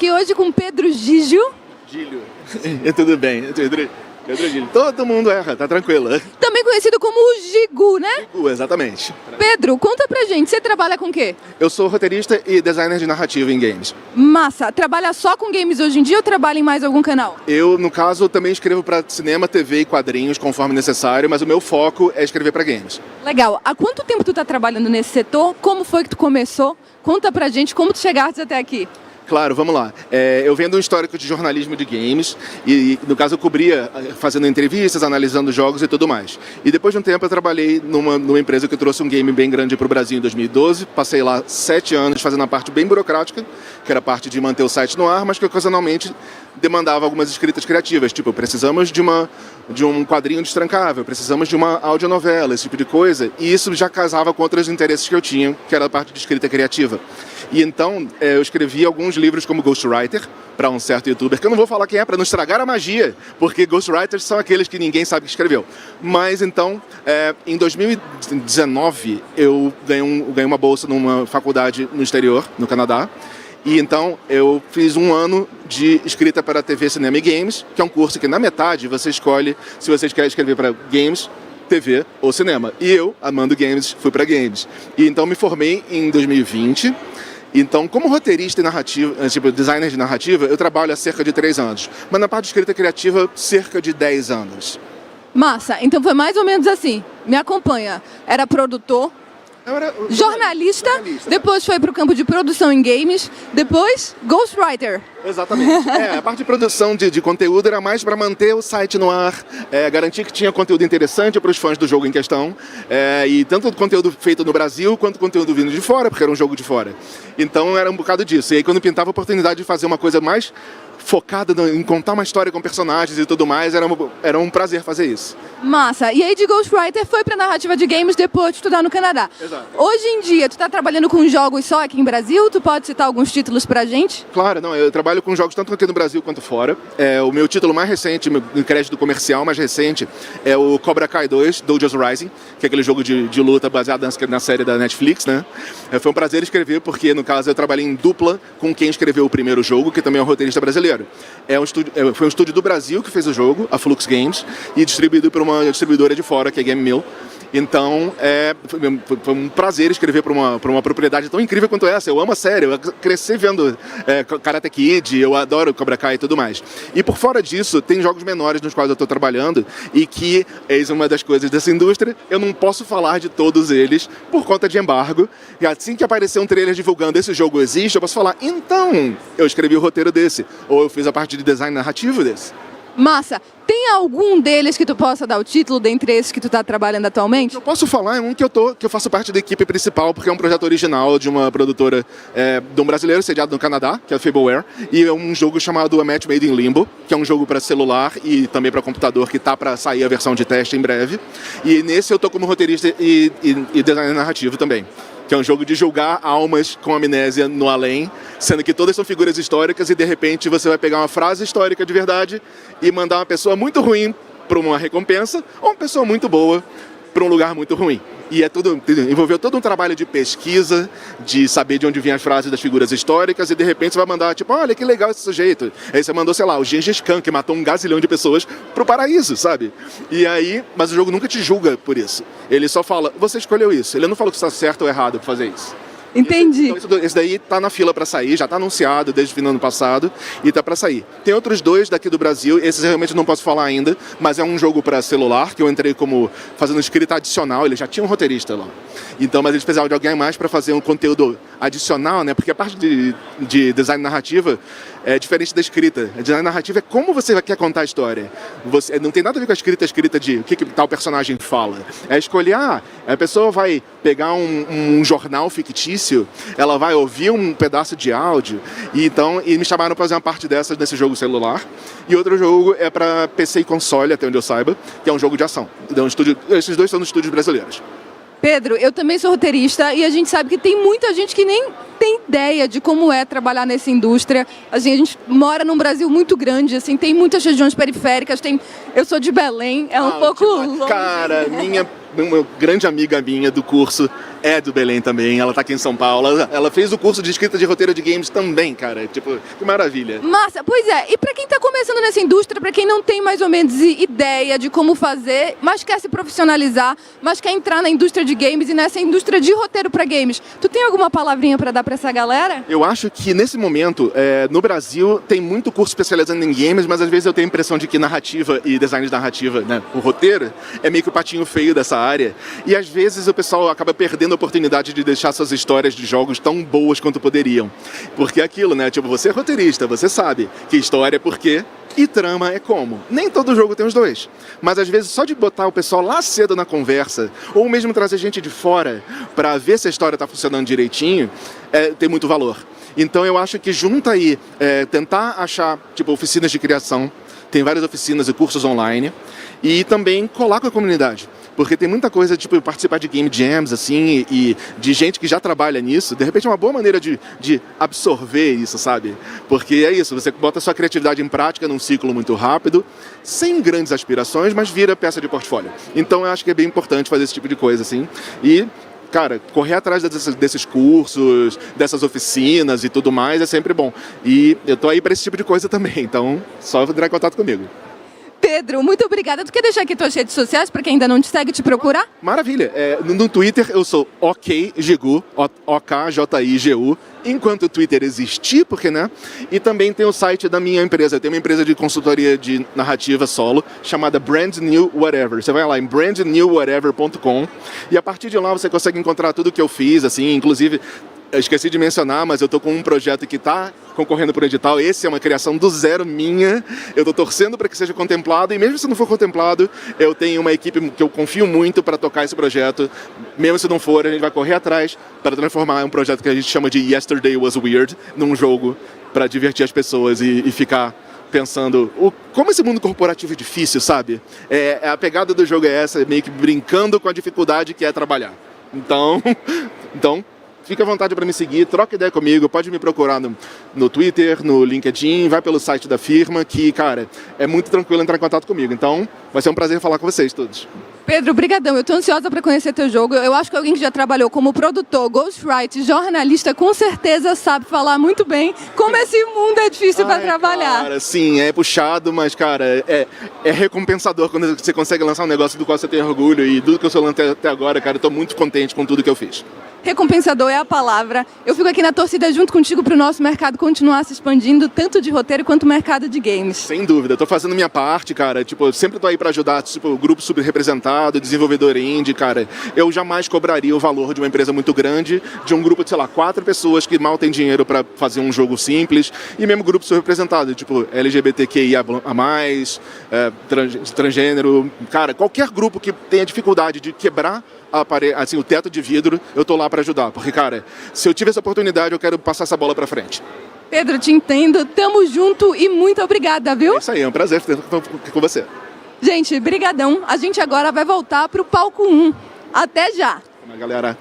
aqui hoje com Pedro Gígio. Gílio. Tudo bem. Pedro Gílio. Todo mundo erra, tá tranquilo. Também conhecido como o Gigu, né? Gigu, exatamente. Pedro, conta pra gente, você trabalha com o quê? Eu sou roteirista e designer de narrativa em games. Massa, trabalha só com games hoje em dia ou trabalha em mais algum canal? Eu, no caso, também escrevo para cinema, TV e quadrinhos conforme necessário, mas o meu foco é escrever para games. Legal. Há quanto tempo tu tá trabalhando nesse setor? Como foi que tu começou? Conta pra gente como tu chegaste até aqui. Claro, vamos lá. Eu venho de um histórico de jornalismo de games e, no caso, eu cobria fazendo entrevistas, analisando jogos e tudo mais. E depois de um tempo eu trabalhei numa empresa que trouxe um game bem grande para o Brasil em 2012. Passei lá 7 anos fazendo a parte bem burocrática, que era a parte de manter o site no ar, mas que ocasionalmente demandava algumas escritas criativas. Tipo, precisamos de um quadrinho destrancável, precisamos de uma audionovela, esse tipo de coisa. E isso já casava com outros interesses que eu tinha, que era a parte de escrita criativa. E então eu escrevi alguns livros como Ghostwriter para um certo youtuber, que eu não vou falar quem é para não estragar a magia, porque Ghostwriters são aqueles que ninguém sabe que escreveu. Mas então, em 2019, eu ganhei uma bolsa numa faculdade no exterior, no Canadá. E então eu fiz um ano de escrita para TV, cinema e games, que é um curso que na metade você escolhe se você quer escrever para games, TV ou cinema. E eu, amando games, fui para games. E então me formei em 2020. Então, como roteirista e narrativa, tipo designer de narrativa, eu trabalho há cerca de 3 anos. Mas na parte de escrita criativa, cerca de 10 anos. Massa, então foi mais ou menos assim. Me acompanha. Era produtor, jornalista, depois foi para o campo de produção em games, depois Ghostwriter. Exatamente. A parte de produção de conteúdo era mais para manter o site no ar, garantir que tinha conteúdo interessante para os fãs do jogo em questão, e tanto conteúdo feito no Brasil quanto conteúdo vindo de fora, porque era um jogo de fora. Então era um bocado disso. E aí quando pintava a oportunidade de fazer uma coisa mais focada em contar uma história com personagens e tudo mais, era um prazer fazer isso. Massa. E aí de Ghostwriter foi pra narrativa de games depois de estudar no Canadá. Exato. Hoje em dia, tu tá trabalhando com jogos só aqui em Brasil? Tu pode citar alguns títulos pra gente? Claro, não, eu trabalho com jogos tanto aqui no Brasil quanto fora. O meu título mais recente, meu crédito comercial mais recente, é o Cobra Kai 2, Dojo's Rising, que é aquele jogo de luta baseado na série da Netflix, né? Foi um prazer escrever, porque no caso eu trabalhei em dupla com quem escreveu o primeiro jogo, que também é um roteirista brasileiro. Foi um estúdio do Brasil que fez o jogo, a Flux Games, e distribuído por uma distribuidora de fora, que é Game Mill. Então, foi um prazer escrever para uma propriedade tão incrível quanto essa. Eu amo a série, eu cresci vendo Karate Kid, eu adoro Cobra Kai e tudo mais. E por fora disso, tem jogos menores nos quais eu estou trabalhando e que, eis uma das coisas dessa indústria, eu não posso falar de todos eles por conta de embargo. E assim que aparecer um trailer divulgando esse jogo existe, eu posso falar, então, eu escrevi o roteiro desse, ou eu fiz a parte de design narrativo desse. Massa. Tem algum deles que tu possa dar o título, dentre esses que tu tá trabalhando atualmente? Eu posso falar, é um que eu faço parte da equipe principal, porque é um projeto original de uma produtora de um brasileiro sediado no Canadá, que é a Fableware, e é um jogo chamado A Match Made in Limbo, que é um jogo para celular e também para computador, que tá para sair a versão de teste em breve. E nesse eu tô como roteirista e designer narrativo também, que é um jogo de julgar almas com amnésia no além, sendo que todas são figuras históricas e de repente você vai pegar uma frase histórica de verdade e mandar uma pessoa muito ruim para uma recompensa ou uma pessoa muito boa para um lugar muito ruim. E envolveu todo um trabalho de pesquisa, de saber de onde vinham as frases das figuras históricas e de repente você vai mandar, tipo, olha que legal esse sujeito. Aí você mandou, sei lá, o Gengis Khan, que matou um gazilhão de pessoas pro paraíso, sabe? E aí, mas o jogo nunca te julga por isso. Ele só fala, você escolheu isso. Ele não fala que está certo ou errado por fazer isso. Entendi. Esse daí tá na fila para sair, já tá anunciado desde o fim do ano passado e tá para sair. Tem outros 2 daqui do Brasil, esses realmente não posso falar ainda, mas é um jogo para celular, que eu entrei como fazendo escrita adicional, ele já tinha um roteirista lá. Então, mas eles precisavam de alguém a mais para fazer um conteúdo adicional, né? Porque a parte de design narrativa é diferente da escrita. A design narrativa é como você quer contar a história. Não tem nada a ver com a escrita de o que tal personagem fala. É escolher, a pessoa vai pegar um jornal fictício, ela vai ouvir um pedaço de áudio, e me chamaram para fazer uma parte dessas nesse jogo celular. E outro jogo é para PC e console, até onde eu saiba, que é um jogo de ação. Então, esses 2 são dos estúdios brasileiros. Pedro, eu também sou roteirista e a gente sabe que tem muita gente que nem tem ideia de como é trabalhar nessa indústria. Assim, a gente mora num Brasil muito grande, assim, tem muitas regiões periféricas, eu sou de Belém, é um pouco longe. Cara, uma grande amiga minha do curso é do Belém também, ela tá aqui em São Paulo. Ela fez o curso de escrita de roteiro de games também, cara. Tipo, que maravilha. Massa, pois é. E pra quem tá começando nessa indústria, pra quem não tem mais ou menos ideia de como fazer, mas quer se profissionalizar, mas quer entrar na indústria de games e nessa indústria de roteiro pra games, tu tem alguma palavrinha pra dar pra essa galera? Eu acho que nesse momento, no Brasil, tem muito curso especializando em games, mas às vezes eu tenho a impressão de que narrativa e design de narrativa, né, o roteiro, é meio que o patinho feio dessa área. E às vezes o pessoal acaba perdendo a oportunidade de deixar suas histórias de jogos tão boas quanto poderiam. Porque é aquilo, né? Tipo, você é roteirista, você sabe que história é por quê e trama é como. Nem todo jogo tem os dois. Mas às vezes só de botar o pessoal lá cedo na conversa, ou mesmo trazer gente de fora pra ver se a história tá funcionando direitinho, tem muito valor. Então eu acho que junta aí, tentar achar, tipo, oficinas de criação, tem várias oficinas e cursos online, e também colar com a comunidade. Porque tem muita coisa, tipo, participar de game jams, assim, e de gente que já trabalha nisso, de repente é uma boa maneira de absorver isso, sabe? Porque é isso, você bota a sua criatividade em prática num ciclo muito rápido, sem grandes aspirações, mas vira peça de portfólio. Então eu acho que é bem importante fazer esse tipo de coisa, assim, e cara, correr atrás desses cursos, dessas oficinas e tudo mais é sempre bom. E eu tô aí para esse tipo de coisa também, então só entrar em contato comigo. Pedro, muito obrigada. Tu quer deixar aqui tuas redes sociais para quem ainda não te segue te procurar? Maravilha. No Twitter eu sou OKJigu, OKJIGU, enquanto o Twitter existir, porque, né? E também tem o site da minha empresa. Eu tenho uma empresa de consultoria de narrativa solo chamada Brand New Whatever. Você vai lá em brandnewwhatever.com e a partir de lá você consegue encontrar tudo que eu fiz, assim, inclusive. Eu esqueci de mencionar, mas eu tô com um projeto que está concorrendo por edital. Esse é uma criação do zero minha. Eu tô torcendo para que seja contemplado e mesmo se não for contemplado, eu tenho uma equipe que eu confio muito para tocar esse projeto. Mesmo se não for, a gente vai correr atrás para transformar um projeto que a gente chama de Yesterday Was Weird num jogo para divertir as pessoas e ficar pensando como esse mundo corporativo é difícil, sabe? A pegada do jogo é essa, meio que brincando com a dificuldade que é trabalhar. Então fica à vontade para me seguir, troca ideia comigo, pode me procurar no Twitter, no LinkedIn, vai pelo site da firma, que, cara, é muito tranquilo entrar em contato comigo. Então, vai ser um prazer falar com vocês todos. Pedro, brigadão. Eu tô ansiosa para conhecer teu jogo. Eu acho que alguém que já trabalhou como produtor, ghostwriter, jornalista, com certeza sabe falar muito bem como esse mundo é difícil para trabalhar. Cara, sim, é puxado, mas, cara, é recompensador quando você consegue lançar um negócio do qual você tem orgulho e do que eu sou até agora, cara, eu tô muito contente com tudo que eu fiz. Recompensador é a palavra. Eu fico aqui na torcida junto contigo para o nosso mercado continuar se expandindo, tanto de roteiro quanto mercado de games. Sem dúvida, eu tô fazendo minha parte, cara. Tipo, eu sempre tô aí para ajudar, tipo, o grupo subrepresentado, desenvolvedor indie, cara. Eu jamais cobraria o valor de uma empresa muito grande, de um grupo de, sei lá, 4 pessoas que mal tem dinheiro para fazer um jogo simples, e mesmo grupo subrepresentado, tipo, LGBTQIA+, transgênero, cara, qualquer grupo que tenha dificuldade de quebrar assim, o teto de vidro, eu tô lá para ajudar. Porque, cara, se eu tiver essa oportunidade, eu quero passar essa bola para frente. Pedro, te entendo. Tamo junto e muito obrigada, viu? É isso aí, é um prazer estar com você. Gente, brigadão. A gente agora vai voltar pro palco 1. Até já! Galera.